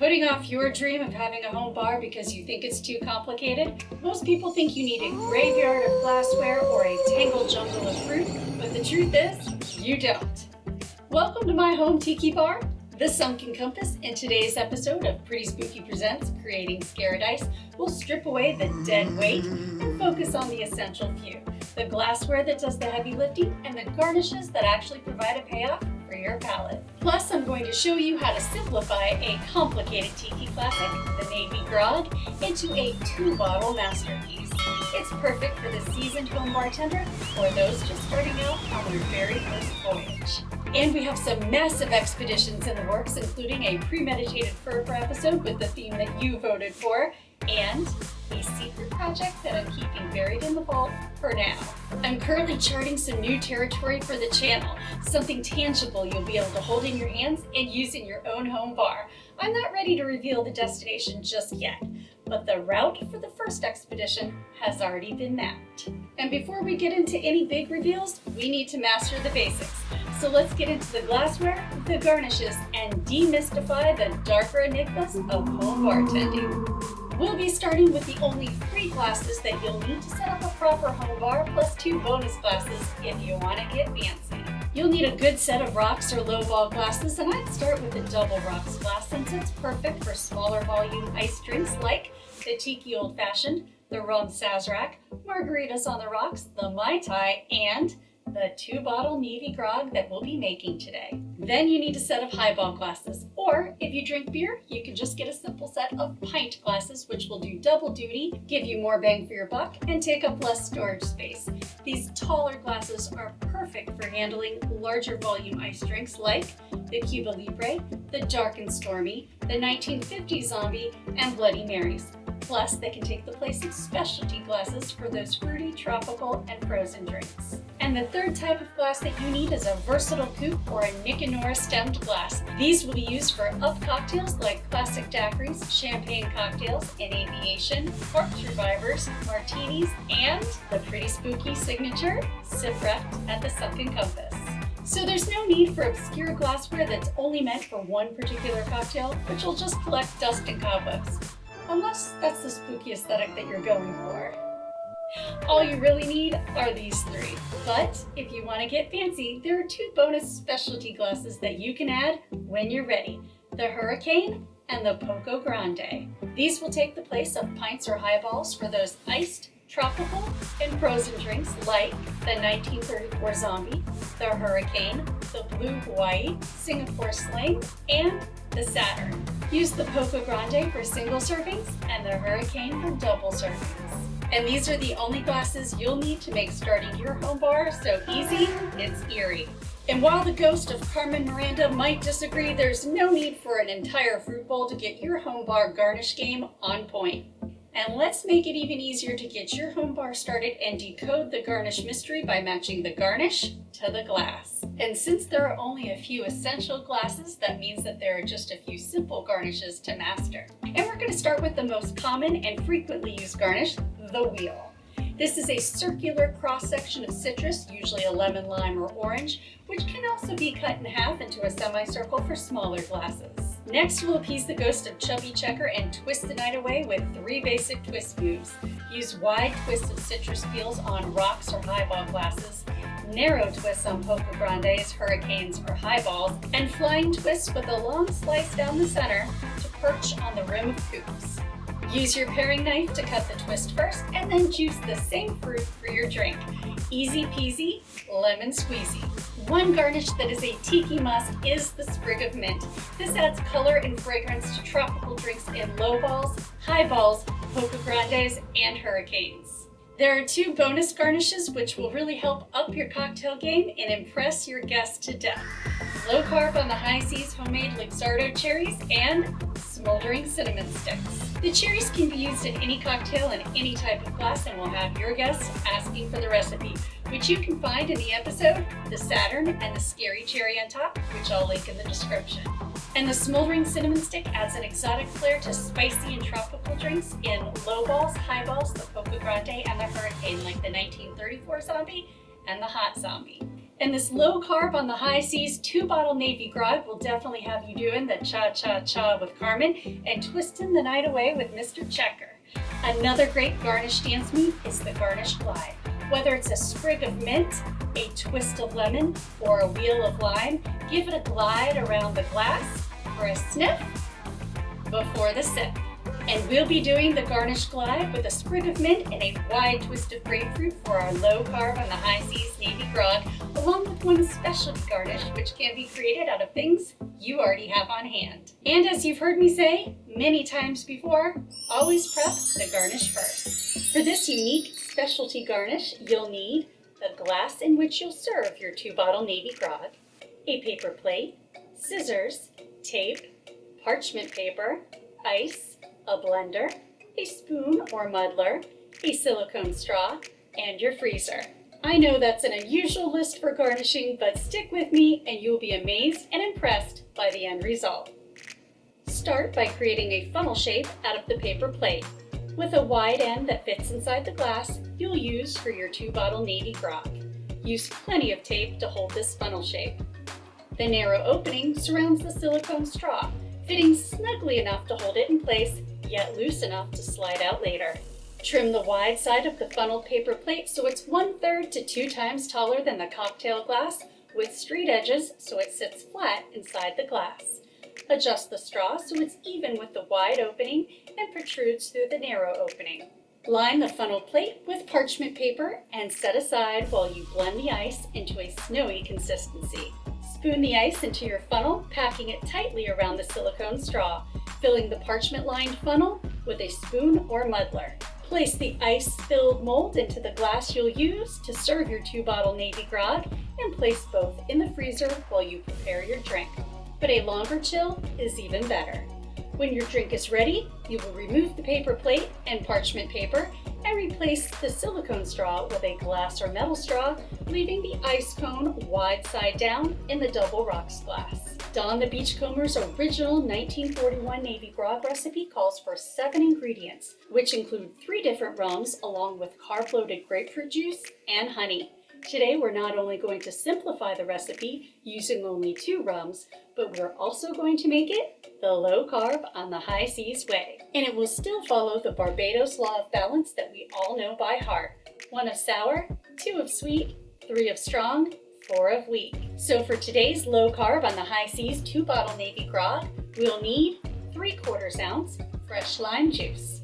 Putting off your dream of having a home bar because you think it's too complicated? Most people think you need a graveyard of glassware or a tangled jungle of fruit, but the truth is, you don't. Welcome to my home tiki bar, the Sunken Compass. In today's episode of Pretty Spooky Presents Creating Scaradise, we'll strip away the dead weight and focus on the essential few. The glassware that does the heavy lifting and the garnishes that actually provide a payoff for your palette. Plus, I'm going to show you how to simplify a complicated tiki classic, the Navy Grog, into a 2-bottle masterpiece. It's perfect for the seasoned home bartender or those just starting out on their very first voyage. And we have some massive expeditions in the works, including a premeditated fur episode with the theme that you voted for, and a secret project that I'm keeping buried in the vault for now. I'm currently charting some new territory for the channel, something tangible you'll be able to hold in your hands and use in your own home bar. I'm not ready to reveal the destination just yet, but the route for the first expedition has already been mapped. And before we get into any big reveals, we need to master the basics. So let's get into the glassware, the garnishes, and demystify the darker enigmas of home bartending. We'll be starting with the only 3 glasses that you'll need to set up a proper home bar, plus 2 bonus glasses if you want to get fancy. You'll need a good set of rocks or lowball glasses, and I'd start with the double rocks glass since it's perfect for smaller volume iced drinks like the Tiki Old Fashioned, the Rum Sazerac, margaritas on the rocks, the Mai Tai, and the 2-bottle Navy Grog that we'll be making today. Then you need a set of highball glasses, or if you drink beer, you can just get a simple set of pint glasses, which will do double duty, give you more bang for your buck, and take up less storage space. These taller glasses are perfect for handling larger volume iced drinks like the Cuba Libre, the Dark and Stormy, the 1950 Zombie, and Bloody Marys. Plus, they can take the place of specialty glasses for those fruity, tropical, and frozen drinks. And the third type of glass that you need is a versatile coupe or a Nicanora stemmed glass. These will be used for up cocktails like classic daiquiris, champagne cocktails, in aviation, corpse revivers, martinis, and the pretty spooky signature Sipwrecked at the Sunken Compass. So there's no need for obscure glassware that's only meant for one particular cocktail, which will just collect dust and cobwebs. Unless that's the spooky aesthetic that you're going for. All you really need are these 3. But if you want to get fancy, there are 2 bonus specialty glasses that you can add when you're ready. The Hurricane and the Poco Grande. These will take the place of pints or highballs for those iced, tropical, and frozen drinks like the 1934 Zombie, the Hurricane, the Blue Hawaii, Singapore Sling, and the Saturn. Use the Poco Grande for single servings and the Hurricane for double servings. And these are the only glasses you'll need to make starting your home bar so easy, it's eerie. And while the ghost of Carmen Miranda might disagree, there's no need for an entire fruit bowl to get your home bar garnish game on point. And let's make it even easier to get your home bar started and decode the garnish mystery by matching the garnish to the glass. And since there are only a few essential glasses, that means that there are just a few simple garnishes to master. And we're going to start with the most common and frequently used garnish, the wheel. This is a circular cross-section of citrus, usually a lemon, lime, or orange, which can also be cut in half into a semicircle for smaller glasses. Next, we'll appease the ghost of Chubby Checker and twist the night away with 3 basic twist moves. Use wide twists of citrus peels on rocks or highball glasses, narrow twists on Poco Grandes, Hurricanes, or highballs, and flying twists with a long slice down the center to perch on the rim of coupes. Use your paring knife to cut the twist first, and then juice the same fruit for your drink. Easy peasy, lemon squeezy. One garnish that is a tiki must is the sprig of mint. This adds color and fragrance to tropical drinks in lowballs, highballs, Poco Grandes, and Hurricanes. There are 2 bonus garnishes which will really help up your cocktail game and impress your guests to death. Low carb on the high seas homemade Luxardo cherries and smoldering cinnamon sticks. The cherries can be used in any cocktail in any type of glass, and we'll have your guests asking for the recipe, which you can find in the episode, the Saturn and the Scary Cherry on top, which I'll link in the description. And the smoldering cinnamon stick adds an exotic flair to spicy and tropical drinks in lowballs, highballs, the Poco Grande, and the Hurricane, like the 1934 Zombie and the Hot Zombie. And this low carb on the high seas 2-bottle Navy Grog will definitely have you doing the cha-cha-cha with Carmen and twisting the night away with Mr. Checker. Another great garnish dance move is the Garnish Glide. Whether it's a sprig of mint, a twist of lemon, or a wheel of lime, give it a glide around the glass for a sniff before the sip. And we'll be doing the Garnish Glide with a sprig of mint and a wide twist of grapefruit for our low carb on the high seas Navy Grog, along with one specialty garnish which can be created out of things you already have on hand. And as you've heard me say many times before, always prep the garnish first. For this unique specialty garnish, you'll need the glass in which you'll serve your 2-bottle Navy Grog, a paper plate, scissors, tape, parchment paper, ice, a blender, a spoon or muddler, a silicone straw, and your freezer. I know that's an unusual list for garnishing, but stick with me and you'll be amazed and impressed by the end result. Start by creating a funnel shape out of the paper plate, with a wide end that fits inside the glass you'll use for your 2-bottle Navy Grog. Use plenty of tape to hold this funnel shape. The narrow opening surrounds the silicone straw, fitting snugly enough to hold it in place, yet loose enough to slide out later. Trim the wide side of the funneled paper plate so it's 1/3 to 2 times taller than the cocktail glass, with straight edges so it sits flat inside the glass. Adjust the straw so it's even with the wide opening and protrudes through the narrow opening. Line the funnel plate with parchment paper and set aside while you blend the ice into a snowy consistency. Spoon the ice into your funnel, packing it tightly around the silicone straw, filling the parchment-lined funnel with a spoon or muddler. Place the ice-filled mold into the glass you'll use to serve your 2-bottle Navy Grog and place both in the freezer while you prepare your drink. But a longer chill is even better. When your drink is ready, you will remove the paper plate and parchment paper and replace the silicone straw with a glass or metal straw, leaving the ice cone wide side down in the double rocks glass. Don the Beachcomber's original 1941 Navy Grog recipe calls for 7 ingredients, which include 3 different rums along with carb-loaded grapefruit juice and honey. Today we're not only going to simplify the recipe using only 2 rums, but we're also going to make it the low carb on the high seas way. And it will still follow the Barbados law of balance that we all know by heart. 1 of sour, 2 of sweet, 3 of strong, 4 of weak. So for today's low carb on the high seas 2-bottle Navy Grog, we'll need 3/4 ounce fresh lime juice,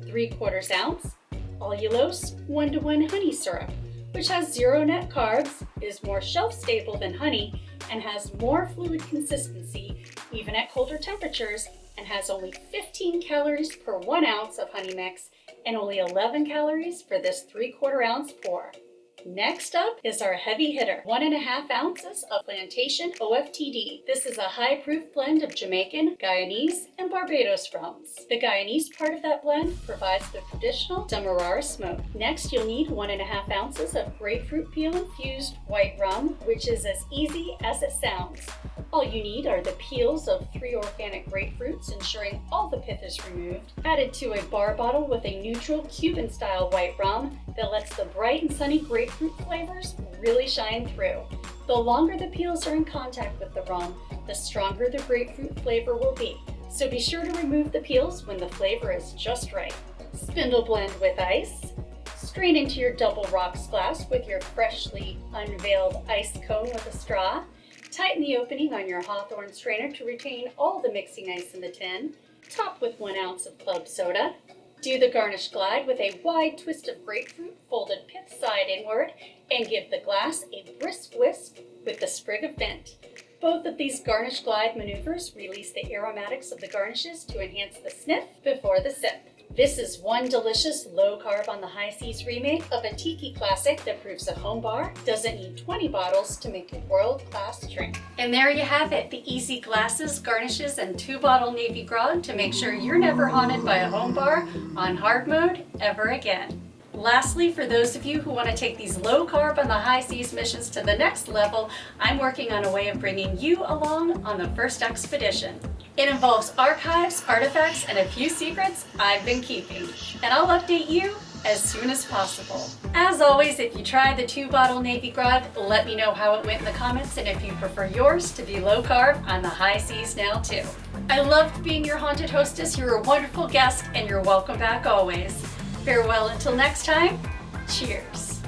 3/4 ounce allulose 1:1 honey syrup, which has 0 net carbs, is more shelf-stable than honey, and has more fluid consistency even at colder temperatures, and has only 15 calories per 1 ounce of honey mix, and only 11 calories for this 3/4 ounce pour. Next up is our heavy hitter, 1.5 ounces of Plantation OFTD. This is a high-proof blend of Jamaican, Guyanese, and Barbados rums. The Guyanese part of that blend provides the traditional Demerara smoke. Next, you'll need 1.5 ounces of grapefruit peel infused white rum, which is as easy as it sounds. All you need are the peels of 3 organic grapefruits, ensuring all the pith is removed, added to a bar bottle with a neutral Cuban-style white rum that lets the bright and sunny grapefruit flavors really shine through. The longer the peels are in contact with the rum, the stronger the grapefruit flavor will be. So be sure to remove the peels when the flavor is just right. Spindle blend with ice. Strain into your double rocks glass with your freshly unveiled ice cone with a straw. Tighten the opening on your Hawthorne strainer to retain all the mixing ice in the tin. Top with 1 ounce of club soda. Do the Garnish Glide with a wide twist of grapefruit folded pith side inward, and give the glass a brisk whisk with the sprig of mint. Both of these Garnish Glide maneuvers release the aromatics of the garnishes to enhance the sniff before the sip. This is one delicious low carb on the high seas remake of a Tiki classic that proves a home bar doesn't need 20 bottles to make a world-class drink. And there you have it, the easy glasses, garnishes, and 2-bottle Navy Grog to make sure you're never haunted by a home bar on hard mode ever again. Lastly, for those of you who want to take these low carb on the high seas missions to the next level, I'm working on a way of bringing you along on the first expedition. It involves archives, artifacts, and a few secrets I've been keeping. And I'll update you as soon as possible. As always, if you try the 2-bottle Navy Grog, let me know how it went in the comments, and if you prefer yours to be low carb, on the high seas now too. I loved being your haunted hostess. You're a wonderful guest, and you're welcome back always. Farewell until next time. Cheers.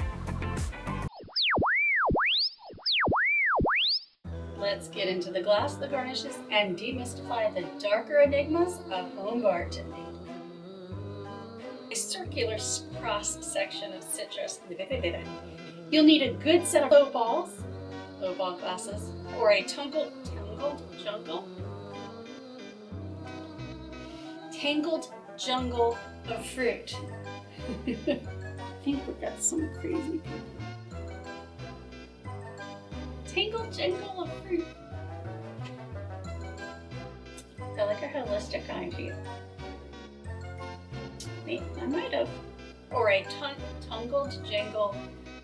Let's get into the glass, the garnishes, and demystify the darker enigmas of home bartending. A circular cross section of citrus. You'll need a good set of low ball glasses, or a tangled jungle of fruit. I think we've got some crazy people. Tangled jungle of fruit. I like a holistic idea. Wait, I might have. Or a tangled jangle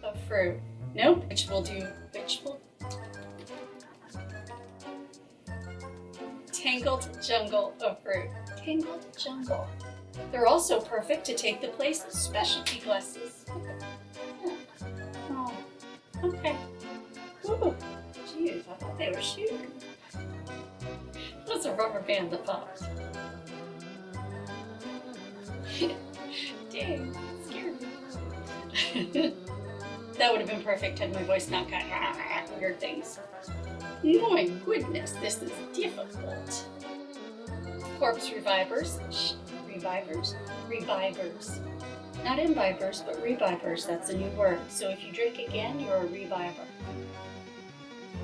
of fruit. Nope, which will tangled jungle of fruit. Tangled jungle. They're also perfect to take the place of specialty glasses. Yeah. Oh, okay. Ooh, geez, I thought they were shooting. That's a rubber band that popped. Dang, scared me. That would have been perfect had my voice not gotten weird things. My goodness, this is difficult. Corpse revivers. Not imbibers, but revivers. That's a new word. So if you drink again, you're a reviver.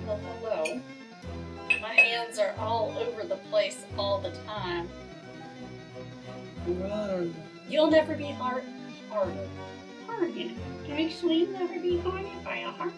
Well, hello. My hands are all over the place all the time. You'll never be hard. Actually, you'll never be haunted by a heart.